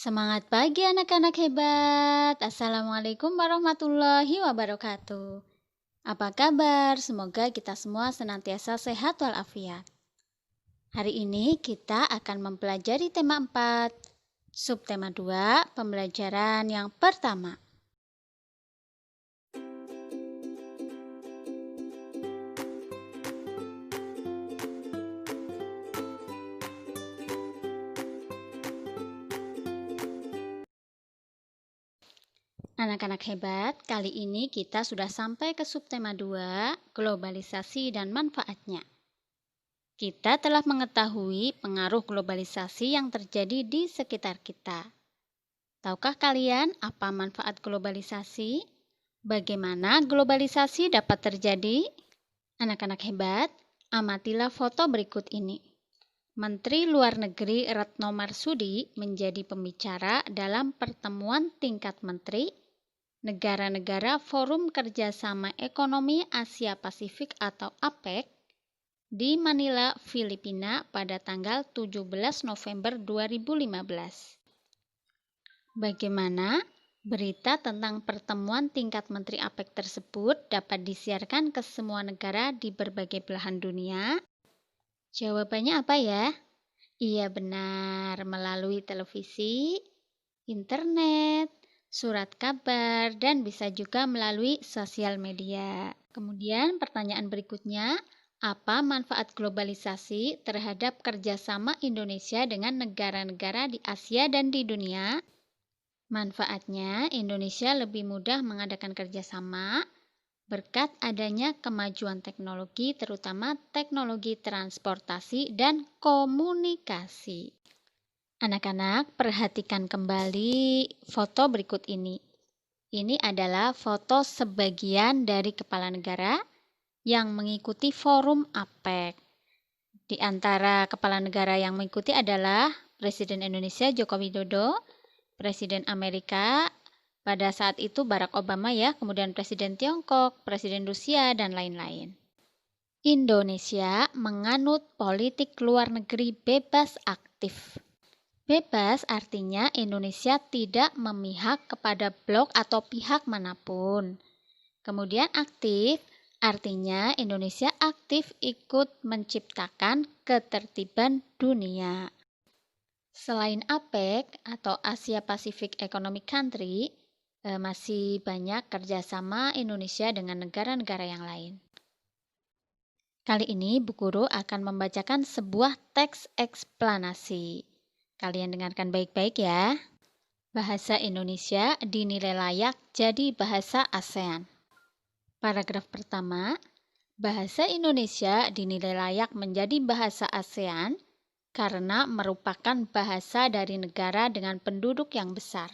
Semangat pagi anak-anak hebat. Assalamualaikum warahmatullahi wabarakatuh. Apa kabar? Semoga kita semua senantiasa sehat walafiat. Hari ini kita akan mempelajari tema 4, subtema 2, pembelajaran yang pertama. Anak-anak hebat, kali ini kita sudah sampai ke subtema 2, globalisasi dan manfaatnya. Kita telah mengetahui pengaruh globalisasi yang terjadi di sekitar kita. Tahukah kalian apa manfaat globalisasi? Bagaimana globalisasi dapat terjadi? Anak-anak hebat, amatilah foto berikut ini. Menteri Luar Negeri Retno Marsudi menjadi pembicara dalam pertemuan tingkat menteri negara-negara Forum Kerjasama Ekonomi Asia Pasifik atau APEC di Manila, Filipina pada tanggal 17 November 2015. Bagaimana berita tentang pertemuan tingkat menteri APEC tersebut dapat disiarkan ke semua negara di berbagai belahan dunia? Jawabannya apa ya? Iya benar, melalui televisi, internet, surat kabar, dan bisa juga melalui sosial media. Kemudian pertanyaan berikutnya, apa manfaat globalisasi terhadap kerjasama Indonesia dengan negara-negara di Asia dan di dunia? Manfaatnya, Indonesia lebih mudah mengadakan kerjasama berkat adanya kemajuan teknologi, terutama teknologi transportasi dan komunikasi. Anak-anak, perhatikan kembali foto berikut ini. Ini adalah foto sebagian dari kepala negara yang mengikuti forum APEC. Di antara kepala negara yang mengikuti adalah Presiden Indonesia Joko Widodo, Presiden Amerika pada saat itu Barack Obama ya, kemudian Presiden Tiongkok, Presiden Rusia, dan lain-lain. Indonesia menganut politik luar negeri bebas aktif. Bebas artinya Indonesia tidak memihak kepada blok atau pihak manapun. Kemudian aktif artinya Indonesia aktif ikut menciptakan ketertiban dunia. Selain APEC atau Asia Pacific Economic Country, masih banyak kerjasama Indonesia dengan negara-negara yang lain. Kali ini Bu Guru akan membacakan sebuah teks eksplanasi. Kalian dengarkan baik-baik ya. Bahasa Indonesia dinilai layak jadi bahasa ASEAN. Paragraf pertama, bahasa Indonesia dinilai layak menjadi bahasa ASEAN karena merupakan bahasa dari negara dengan penduduk yang besar.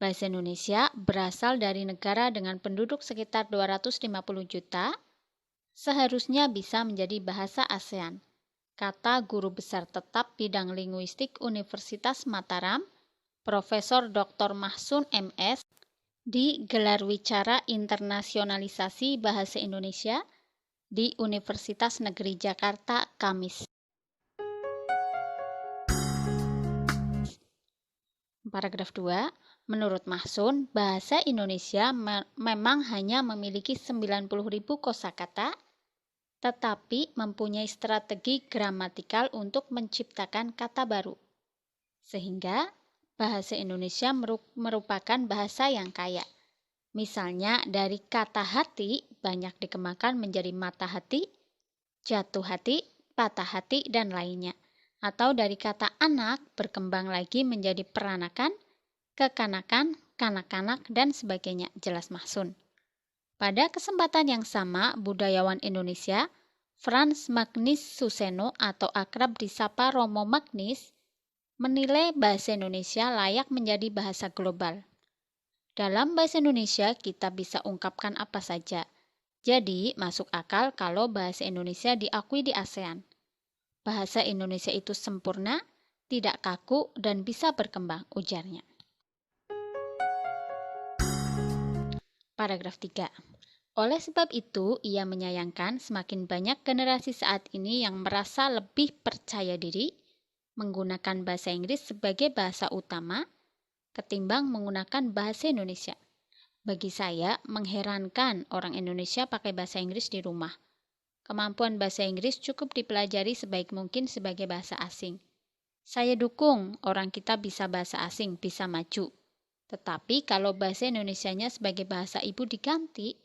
Bahasa Indonesia berasal dari negara dengan penduduk sekitar 250 juta, seharusnya bisa menjadi bahasa ASEAN. Kata Guru Besar Tetap Bidang Linguistik Universitas Mataram, Profesor Dr. Mahsun MS, di Gelar Wicara Internasionalisasi Bahasa Indonesia di Universitas Negeri Jakarta, Kamis. Paragraf 2, menurut Mahsun, bahasa Indonesia memang hanya memiliki 90.000 kosakata, tetapi mempunyai strategi gramatikal untuk menciptakan kata baru. Sehingga bahasa Indonesia merupakan bahasa yang kaya. Misalnya dari kata hati banyak dikembangkan menjadi mata hati, jatuh hati, patah hati, dan lainnya. Atau dari kata anak berkembang lagi menjadi peranakan, kekanakan, kanak-kanak, dan sebagainya, jelas Mahsun. Pada kesempatan yang sama, budayawan Indonesia, Frans Magnus Suseno atau akrab disapa Romo Magnis, menilai bahasa Indonesia layak menjadi bahasa global. Dalam bahasa Indonesia kita bisa ungkapkan apa saja. Jadi, masuk akal kalau bahasa Indonesia diakui di ASEAN. Bahasa Indonesia itu sempurna, tidak kaku, dan bisa berkembang, ujarnya. Paragraf 3. Oleh sebab itu, ia menyayangkan semakin banyak generasi saat ini yang merasa lebih percaya diri, menggunakan bahasa Inggris sebagai bahasa utama ketimbang menggunakan bahasa Indonesia. Bagi saya, mengherankan orang Indonesia pakai bahasa Inggris di rumah. Kemampuan bahasa Inggris cukup dipelajari sebaik mungkin sebagai bahasa asing. Saya dukung orang kita bisa bahasa asing, bisa maju. Tetapi kalau bahasa Indonesianya sebagai bahasa ibu diganti,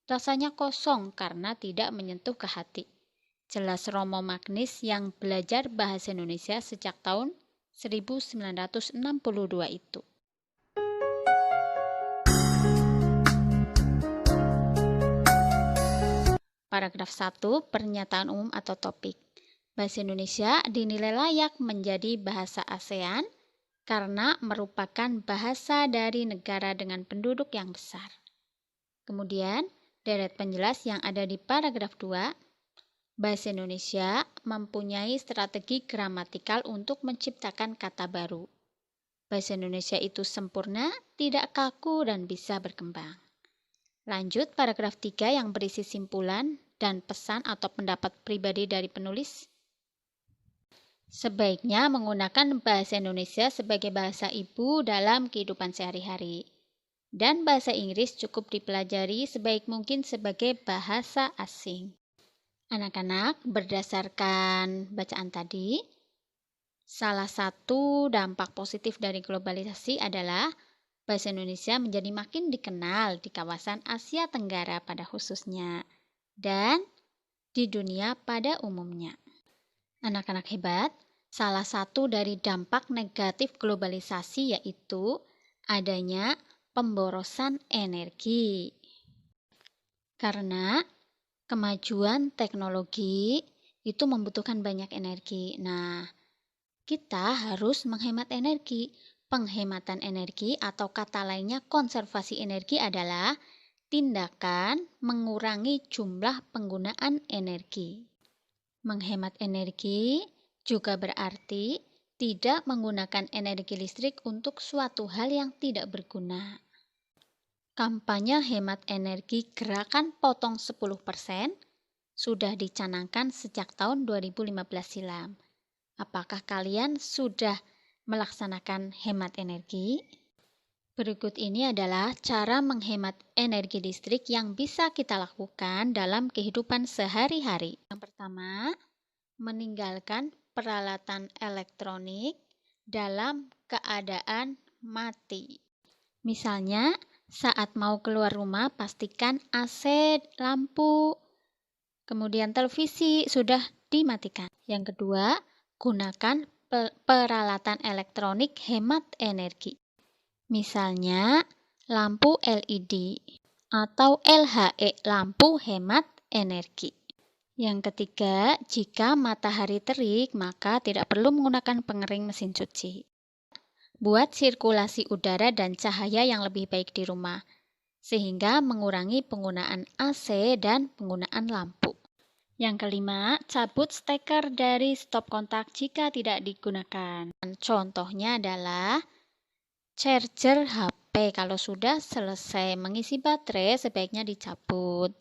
rasanya kosong karena tidak menyentuh ke hati. Jelas Romo Magnis yang belajar bahasa Indonesia sejak tahun 1962 itu. Paragraf 1, pernyataan umum atau topik. Bahasa Indonesia dinilai layak menjadi bahasa ASEAN karena merupakan bahasa dari negara dengan penduduk yang besar. Kemudian, deret penjelas yang ada di paragraf 2, bahasa Indonesia mempunyai strategi gramatikal untuk menciptakan kata baru. Bahasa Indonesia itu sempurna, tidak kaku, dan bisa berkembang. Lanjut paragraf 3 yang berisi simpulan dan pesan atau pendapat pribadi dari penulis. Sebaiknya menggunakan bahasa Indonesia sebagai bahasa ibu dalam kehidupan sehari-hari. Dan bahasa Inggris cukup dipelajari sebaik mungkin sebagai bahasa asing. Anak-anak, berdasarkan bacaan tadi, salah satu dampak positif dari globalisasi adalah bahasa Indonesia menjadi makin dikenal di kawasan Asia Tenggara pada khususnya dan di dunia pada umumnya. Anak-anak hebat, salah satu dari dampak negatif globalisasi yaitu adanya pemborosan energi. Karena kemajuan teknologi itu membutuhkan banyak energi. Nah, kita harus menghemat energi. Penghematan energi atau kata lainnya konservasi energi adalah tindakan mengurangi jumlah penggunaan energi. Menghemat energi juga berarti tidak menggunakan energi listrik untuk suatu hal yang tidak berguna. Kampanye hemat energi gerakan potong 10% sudah dicanangkan sejak tahun 2015 silam. Apakah kalian sudah melaksanakan hemat energi? Berikut ini adalah cara menghemat energi listrik yang bisa kita lakukan dalam kehidupan sehari-hari. Yang pertama, meninggalkan peralatan elektronik dalam keadaan mati. Misalnya, saat mau keluar rumah, pastikan AC, lampu, kemudian televisi sudah dimatikan. Yang kedua, gunakan peralatan elektronik hemat energi. Misalnya, lampu LED atau LHE, lampu hemat energi. Yang ketiga, jika matahari terik, maka tidak perlu menggunakan pengering mesin cuci. Buat sirkulasi udara dan cahaya yang lebih baik di rumah, sehingga mengurangi penggunaan AC dan penggunaan lampu. Yang kelima, cabut steker dari stop kontak jika tidak digunakan. Contohnya adalah charger HP. Kalau sudah selesai mengisi baterai, sebaiknya dicabut.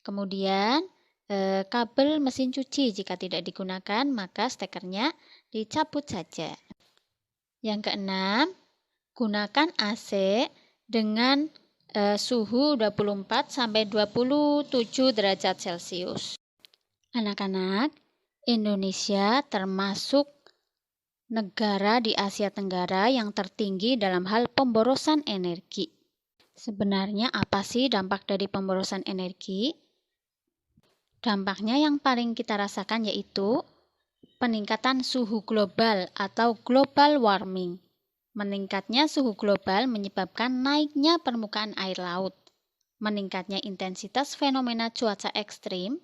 Kemudian, kabel mesin cuci jika tidak digunakan, maka stekernya dicabut saja. Yang keenam, gunakan AC dengan suhu 24-27 derajat Celcius. Anak-anak, Indonesia termasuk negara di Asia Tenggara yang tertinggi dalam hal pemborosan energi. Sebenarnya apa sih dampak dari pemborosan energi? Dampaknya yang paling kita rasakan yaitu peningkatan suhu global atau global warming. Meningkatnya suhu global menyebabkan naiknya permukaan air laut, meningkatnya intensitas fenomena cuaca ekstrim,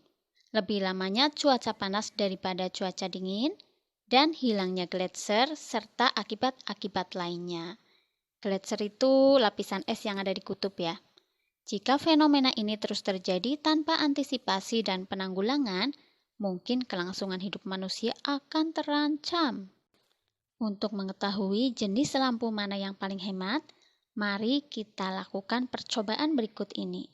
lebih lamanya cuaca panas daripada cuaca dingin, dan hilangnya gletser serta akibat-akibat lainnya. Gletser itu lapisan es yang ada di kutub ya. Jika fenomena ini terus terjadi tanpa antisipasi dan penanggulangan, mungkin kelangsungan hidup manusia akan terancam. Untuk mengetahui jenis lampu mana yang paling hemat, mari kita lakukan percobaan berikut ini.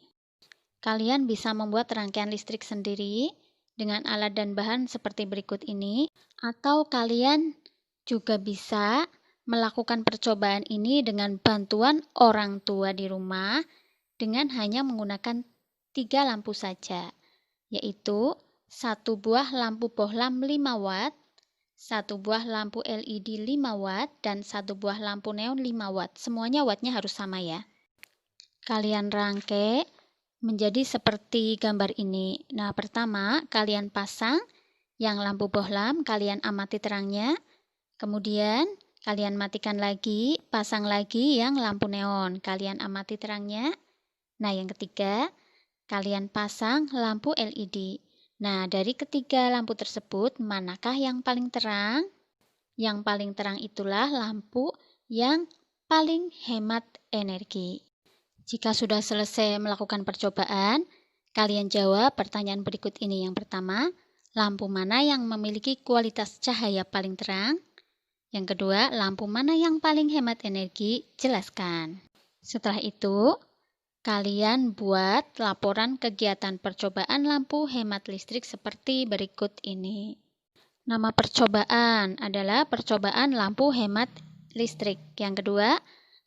Kalian bisa membuat rangkaian listrik sendiri dengan alat dan bahan seperti berikut ini, atau kalian Juga bisa melakukan percobaan ini dengan bantuan orang tua di rumah dengan hanya menggunakan 3 lampu saja, yaitu satu buah lampu bohlam 5 watt, satu buah lampu LED 5 watt, dan satu buah lampu neon 5 watt. Semuanya wattnya harus sama ya. Kalian rangkai menjadi seperti gambar ini. Nah, pertama kalian pasang yang lampu bohlam, kalian amati terangnya. Kemudian kalian matikan lagi, pasang lagi yang lampu neon, kalian amati terangnya. Nah, yang ketiga, kalian pasang lampu LED. Nah, dari ketiga lampu tersebut, manakah yang paling terang? Yang paling terang itulah lampu yang paling hemat energi. Jika sudah selesai melakukan percobaan, kalian jawab pertanyaan berikut ini. Yang pertama, lampu mana yang memiliki kualitas cahaya paling terang? Yang kedua, lampu mana yang paling hemat energi? Jelaskan. Setelah itu, kalian buat laporan kegiatan percobaan lampu hemat listrik seperti berikut ini. Nama percobaan adalah percobaan lampu hemat listrik. Yang kedua,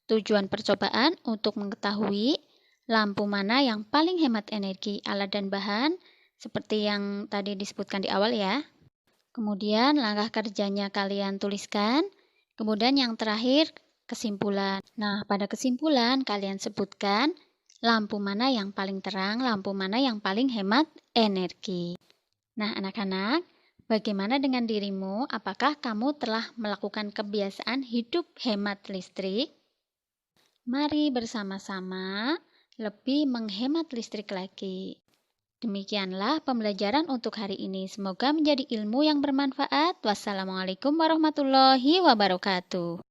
tujuan percobaan untuk mengetahui lampu mana yang paling hemat energi, alat dan bahan, seperti yang tadi disebutkan di awal ya. Kemudian langkah kerjanya kalian tuliskan. Kemudian yang terakhir, kesimpulan. Nah, pada kesimpulan kalian sebutkan lampu mana yang paling terang, lampu mana yang paling hemat energi. Nah, anak-anak, bagaimana dengan dirimu? Apakah kamu telah melakukan kebiasaan hidup hemat listrik? Mari bersama-sama lebih menghemat listrik lagi. Demikianlah pembelajaran untuk hari ini. Semoga menjadi ilmu yang bermanfaat. Wassalamualaikum warahmatullahi wabarakatuh.